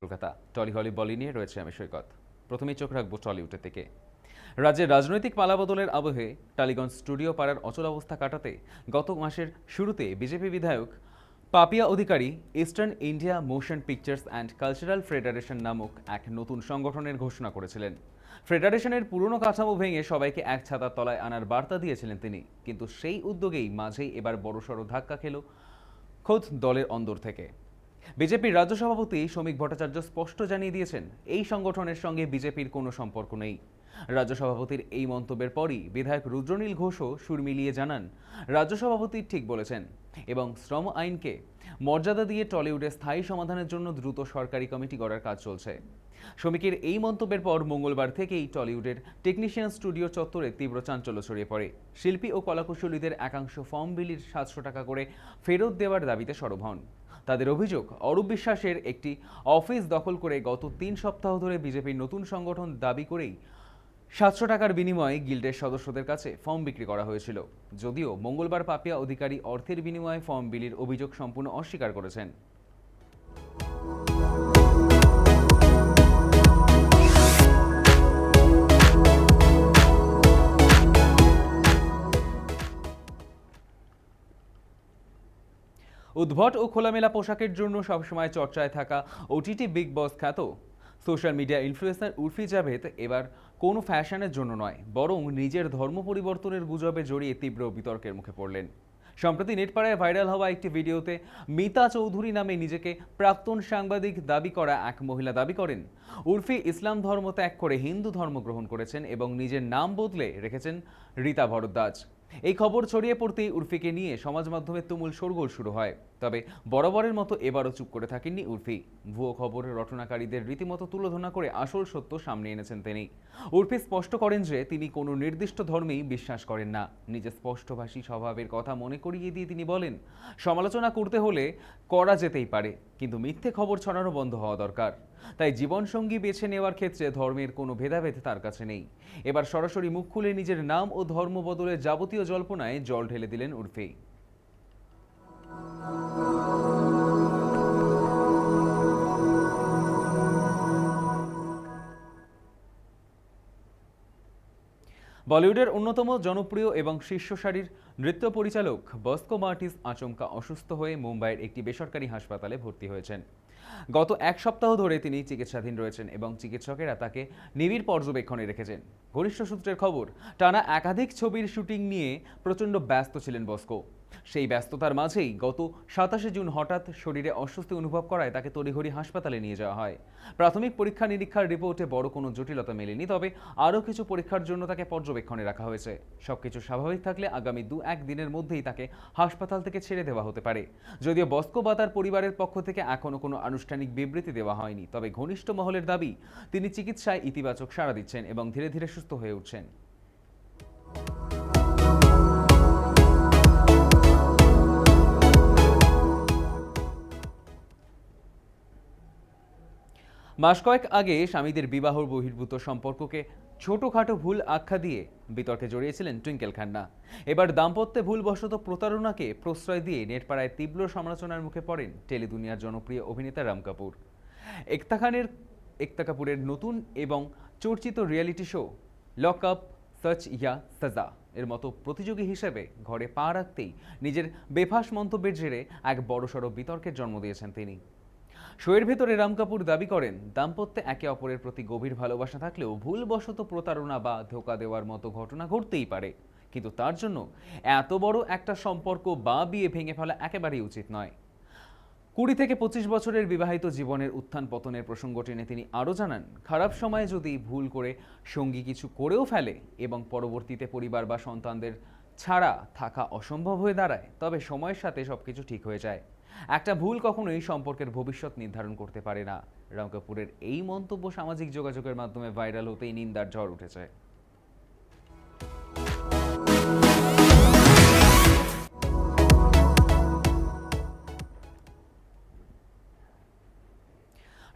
Kolkata trolley হলি বলি নিয়ে রয়েছে আমি সৈকত। প্রথমেই চোখ রাখবো টলিউডের দিকে। রাজ্যের রাজনৈতিক পালাবদলের আবহে টালিগঞ্জ স্টুডিও পাড়ার অচল অবস্থা কাটাতে গত মাসের শুরুতে বিজেপি বিধায়ক Papiya Adhikari Eastern India Motion Pictures and Cultural Federation নামক এক নতুন সংগঠনের ঘোষণা করেছিলেন। ফেডারেশনের পুরনো কাঠামো ভেঙে সবাইকে এক ছাতার তলায় আনার বার্তা দিয়েছিলেন তিনি, কিন্তু সেই উদ্যোগেই মাঝেই এবার বড়সড় ধাক্কা খেল খোদ দলের অন্দর থেকে। বিজেপির রাজ্য সভাপতি শ্রমিক ভট্টাচার্য স্পষ্ট জানিয়ে দিয়েছেন, এই সংগঠনের সঙ্গে বিজেপির কোনো সম্পর্ক নেই। রাজ্য সভাপতির এই মন্তব্যের পরই বিধায়ক রুদ্রনীল ঘোষও সুর মিলিয়ে জানান, রাজ্য সভাপতি ঠিক বলেছেন এবং শ্রম আইনকে মর্যাদা দিয়ে টলিউডে স্থায়ী সমাধানের জন্য দ্রুত সরকারি কমিটি গড়ার কাজ চলছে। শ্রমিকের এই মন্তব্যের পর মঙ্গলবার থেকেই টলিউডের টেকনিশিয়ান স্টুডিও চত্বরে তীব্র চাঞ্চল্য ছড়িয়ে পড়ে। শিল্পী ও কলাকুশলীদের একাংশ ফর্ম বিলির 700 টাকা করে ফেরত দেওয়ার দাবিতে সরব হন। তাদের অভিযোগ, অরূপ বিশ্বাসের একটি অফিস দখল করে গত 3 সপ্তাহ ধরে বিজেপির নতুন সংগঠন দাবি করেই 700 টাকার বিনিময়ে গিল্ডের সদস্যদের কাছে ফর্ম বিক্রি করা হয়েছিল। যদিও মঙ্গলবার পাপিয়া অধিকারী অর্থের বিনিময়ে ফর্ম বিলির অভিযোগ সম্পূর্ণ অস্বীকার করেছেন। উদ্ভট ও খোলামেলা পোশাকের জন্য সবসময় চর্চায় থাকা ওটিটি বিগ বস খ্যাত social media influencer Urfi Javed এবার কোনো ফ্যাশনের জন্য নয়, বরং নিজের ধর্ম পরিবর্তনের গুজবে জড়িয়ে তীব্র বিতর্কের মুখে পড়লেন। সম্প্রতি নেটপাড়ায় ভাইরাল হওয়া একটি ভিডিওতে মিতা চৌধুরী নামে নিজেকে প্রাক্তন সাংবাদিক দাবি করা এক মহিলা দাবি করেন, উর্ফি ইসলাম ধর্ম ত্যাগ করে হিন্দু ধর্ম গ্রহণ করেছেন এবং নিজের নাম বদলে রেখেছেন রীতা ভরদ্বাজ। এই খবর ছড়িয়ে পড়তেই উর্ফিকে নিয়ে সমাজ মাধ্যমে তুমুল শোরগোল শুরু হয়। তবে বরাবরের মতো এবারও চুপ করে থাকেননি উর্ফি। ভুয়ো খবরের রটনাকারীদের রীতিমতো তুলোধনা করে আসল সত্য সামনে এনেছেন তিনি। উর্ফি স্পষ্ট করেন যে তিনি কোনো নির্দিষ্ট ধর্মেই বিশ্বাস করেন না। নিজের স্পষ্টভাষী স্বভাবের কথা মনে করিয়ে দিয়ে তিনি বলেন, সমালোচনা করতে হলে করা যেতেই পারে, কিন্তু মিথ্যে খবর ছড়ানো বন্ধ হওয়া দরকার। তাই জীবনসঙ্গী বেছে নেওয়ার ক্ষেত্রে ধর্মের কোনো ভেদাভেদ তার কাছে নেই। এবার সরাসরি মুখ খুলে নিজের নাম ও ধর্ম বদলের যাবতীয় জল্পনায় জল ঢেলে দিলেন উর্ফি। বলিউডের অন্যতম জনপ্রিয় এবং শীর্ষ সারির নৃত্য পরিচালক বস্কো মার্টিস আচমকা অসুস্থ হয়ে মুম্বাইয়ের একটি বেসরকারি হাসপাতালে ভর্তি হয়েছেন। গত 1 সপ্তাহ ধরে তিনি চিকিৎসাধীন রয়েছেন এবং চিকিৎসকেরা তাকে নিবিড় পর্যবেক্ষণে রেখেছেন। ঘনিষ্ঠ সূত্রের খবর, টানা একাধিক ছবির শুটিং নিয়ে প্রচণ্ড ব্যস্ত ছিলেন বস্কো। সেই ব্যস্ততার মাঝেই গত 27 জুন হঠাৎ শরীরে অস্বস্তি অনুভব করায় তাকে তড়িঘড়ি হাসপাতালে নিয়ে যাওয়া হয়। প্রাথমিক পরীক্ষা নিরীক্ষার রিপোর্টে বড় কোনো জটিলতা মেলেনি, তবে আরও কিছু পরীক্ষার জন্য তাকে পর্যবেক্ষণে রাখা হয়েছে। সবকিছু স্বাভাবিক থাকলে আগামী 2-1 দিনের মধ্যেই তাকে হাসপাতাল থেকে ছেড়ে দেওয়া হতে পারে। যদিও বস্কো বা তার পরিবারের পক্ষ থেকে এখনও কোনো আনুষ্ঠানিক বিবৃতি দেওয়া হয়নি, তবে ঘনিষ্ঠ মহলের দাবি তিনি চিকিৎসায় ইতিবাচক সাড়া দিচ্ছেন এবং ধীরে ধীরে সুস্থ হয়ে উঠছেন। মাস কয়েক আগে স্বামীদের বিবাহ বহির্ভূত সম্পর্ককে ছোটখাটো ভুল আখ্যা দিয়ে বিতর্কে জড়িয়েছিলেন টুইঙ্কেল খান্না। এবার দাম্পত্যে ভুলবশত প্রতারণাকে প্রশ্রয় দিয়ে নেটপাড়ায় তীব্র সমালোচনার মুখে পড়েন টেলিদুনিয়ার জনপ্রিয় অভিনেতা রাম কাপুর। একতা কাপুরের নতুন এবং চর্চিত রিয়েলিটি শো লক আপ সচ ইয়া সাজা এর মতো প্রতিযোগী হিসেবে ঘরে পা রাখতেই নিজের বেফাঁস মন্তব্যের জেরে এক বড়সড় বিতর্কের জন্ম দিয়েছেন তিনি। শোয়ের ভেতরে রাম কাপুর দাবি করেন, দাম্পত্যে একে অপরের প্রতি গভীর ভালোবাসা থাকলেও ভুলবশত প্রতারণা বা ধোঁকা দেওয়ার মতো ঘটনা ঘটতেই পারে, কিন্তু তার জন্য এত বড় একটা সম্পর্ক বা বিয়ে ভেঙে ফেলা একেবারেই উচিত নয়। 20 থেকে 25 বছরের বিবাহিত জীবনের উত্থান পতনের প্রসঙ্গ টেনে তিনি আরও জানান, খারাপ সময়ে যদি ভুল করে সঙ্গী কিছু করেও ফেলে এবং পরবর্তীতে পরিবার বা সন্তানদের ছাড়া থাকা অসম্ভব হয়ে দাঁড়ায়, তবে সময়ের সাথে সবকিছু ঠিক হয়ে যায়। একটা ভুল কখনোই সম্পর্কের ভবিষ্যৎ নির্ধারণ করতে পারে না। রাম কাপুরের এই মন্তব্য সামাজিক যোগাযোগের মাধ্যমে ভাইরাল হতেই নিন্দার ঝড় উঠেছে।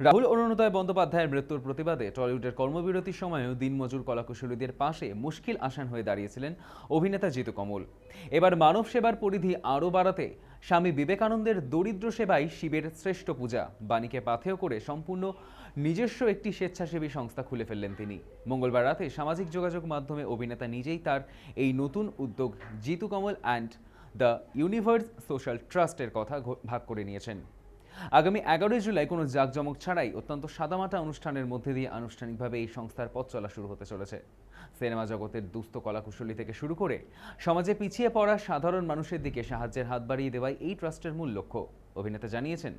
রাহুল অরুণোদয় বন্দ্যোপাধ্যায়ের মৃত্যুর প্রতিবাদে টলিউডের কর্মবিরতির সময়ও দিনমজুর কলাকুশলীদের পাশে মুশকিল আসান হয়ে দাঁড়িয়েছিলেন অভিনেতা জিতু কমল। এবার মানব সেবার পরিধি আরও বাড়াতে স্বামী বিবেকানন্দের দরিদ্র সেবাই শিবের শ্রেষ্ঠ পূজা বাণীকে পাথেয় করে সম্পূর্ণ নিজস্ব একটি স্বেচ্ছাসেবী সংস্থা খুলে ফেললেন তিনি। মঙ্গলবার রাতে সামাজিক যোগাযোগ মাধ্যমে অভিনেতা নিজেই তার এই নতুন উদ্যোগ জিতু কমল অ্যান্ড দ্য ইউনিভার্স সোশ্যাল ট্রাস্টের কথা ভাগ করে নিয়েছেন। আগামী 11 জুলাই কোনো জাঁকজমক ছাড়াই অত্যন্ত সাদামাটা অনুষ্ঠানের মধ্যে দিয়ে আনুষ্ঠানিকভাবে এই সংস্থার পথ চলা শুরু হতে চলেছে। সিনেমা জগতের দুস্থ কলাকুশলী থেকে শুরু করে সমাজে পিছিয়ে পড়া সাধারণ মানুষের দিকে সাহায্যের হাত বাড়িয়ে দেওয়াই এই ট্রাস্টের মূল লক্ষ্য। অভিনেতা জানিয়েছেন,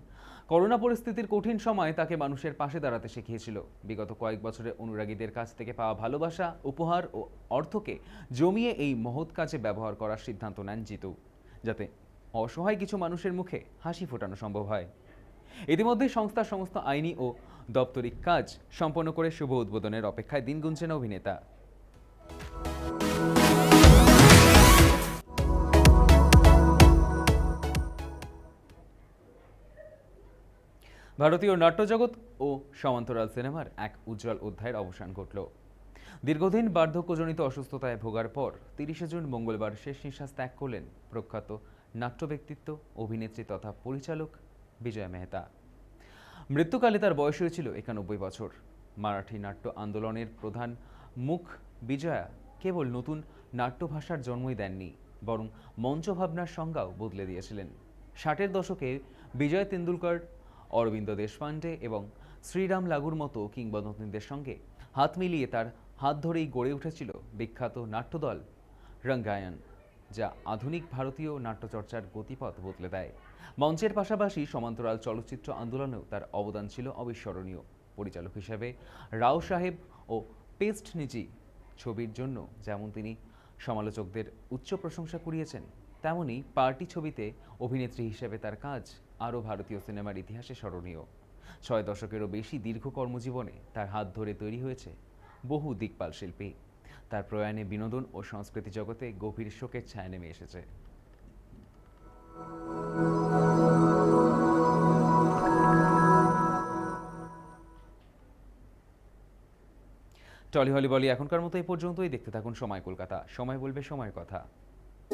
করোনা পরিস্থিতির কঠিন সময় তাকে মানুষের পাশে দাঁড়াতে শিখিয়েছিল। বিগত কয়েক বছরে অনুরাগীদের কাছ থেকে পাওয়া ভালোবাসা, উপহার ও অর্থকে জমিয়ে এই মহৎ কাজে ব্যবহার করার সিদ্ধান্ত নেন জিতু, যাতে অসহায় কিছু মানুষের মুখে হাসি ফোটানো সম্ভব হয়। ইতিমধ্যে সংস্থার সমস্ত আইনি ও দপ্তরিক কাজ সম্পন্ন করে শুভ উদ্বোধনের অপেক্ষায় দিন গুনছেন অভিনেতা। ভারতীয় নাট্যজগৎ ও সমান্তরাল সিনেমার এক উজ্জ্বল অধ্যায়ের অবসান ঘটল। দীর্ঘদিন বার্ধক্যজনিত অসুস্থতায় ভোগার পর 30 জুন মঙ্গলবার শেষ নিঃশ্বাস ত্যাগ করলেন প্রখ্যাত নাট্য ব্যক্তিত্ব, অভিনেত্রী তথা পরিচালক বিজয়া মেহতা। মৃত্যুকালে তার বয়স হয়েছিল 91 বছর। মারাঠি নাট্য আন্দোলনের প্রধান মুখ বিজয়া কেবল নতুন নাট্যভাষার জন্মই দেননি, বরং মঞ্চভাবনার সংজ্ঞাও বদলে দিয়েছিলেন। 60-এর দশকে বিজয় তেন্ডুলকর, অরবিন্দ দেশপান্ডে এবং শ্রীরাম লাগুর মতো কিংবদন্তীদের সঙ্গে হাত মিলিয়ে তার হাত ধরেই গড়ে উঠেছিল বিখ্যাত নাট্যদল রঙ্গায়ন, যা আধুনিক ভারতীয় নাট্যচর্চার গতিপথ বদলে দেয়। মঞ্চের পাশাপাশি সমান্তরাল চলচ্চিত্র আন্দোলনেও তার অবদান ছিল অবিস্মরণীয়। পরিচালক হিসেবে রাও সাহেব ও পেস্ট নিজি ছবির জন্য যেমন তিনি সমালোচকদের উচ্চ প্রশংসা কুড়িয়েছেন, তেমনি পার্টি ছবিতে অভিনেত্রী হিসেবে তার কাজ আরও ভারতীয় সিনেমার ইতিহাসে স্মরণীয়। 6 দশকেরও বেশি দীর্ঘ কর্মজীবনে তার হাত ধরে তৈরি হয়েছে বহু দিকপাল শিল্পী। তার প্রয়াণে বিনোদন ও সংস্কৃতি জগতে গভীর শোকের ছায়া নেমে এসেছে। টলি হলি বলি এখনকার মতো এই পর্যন্তই। দেখতে থাকুন সময় কলকাতা, সময় বলবে সময়ের কথা।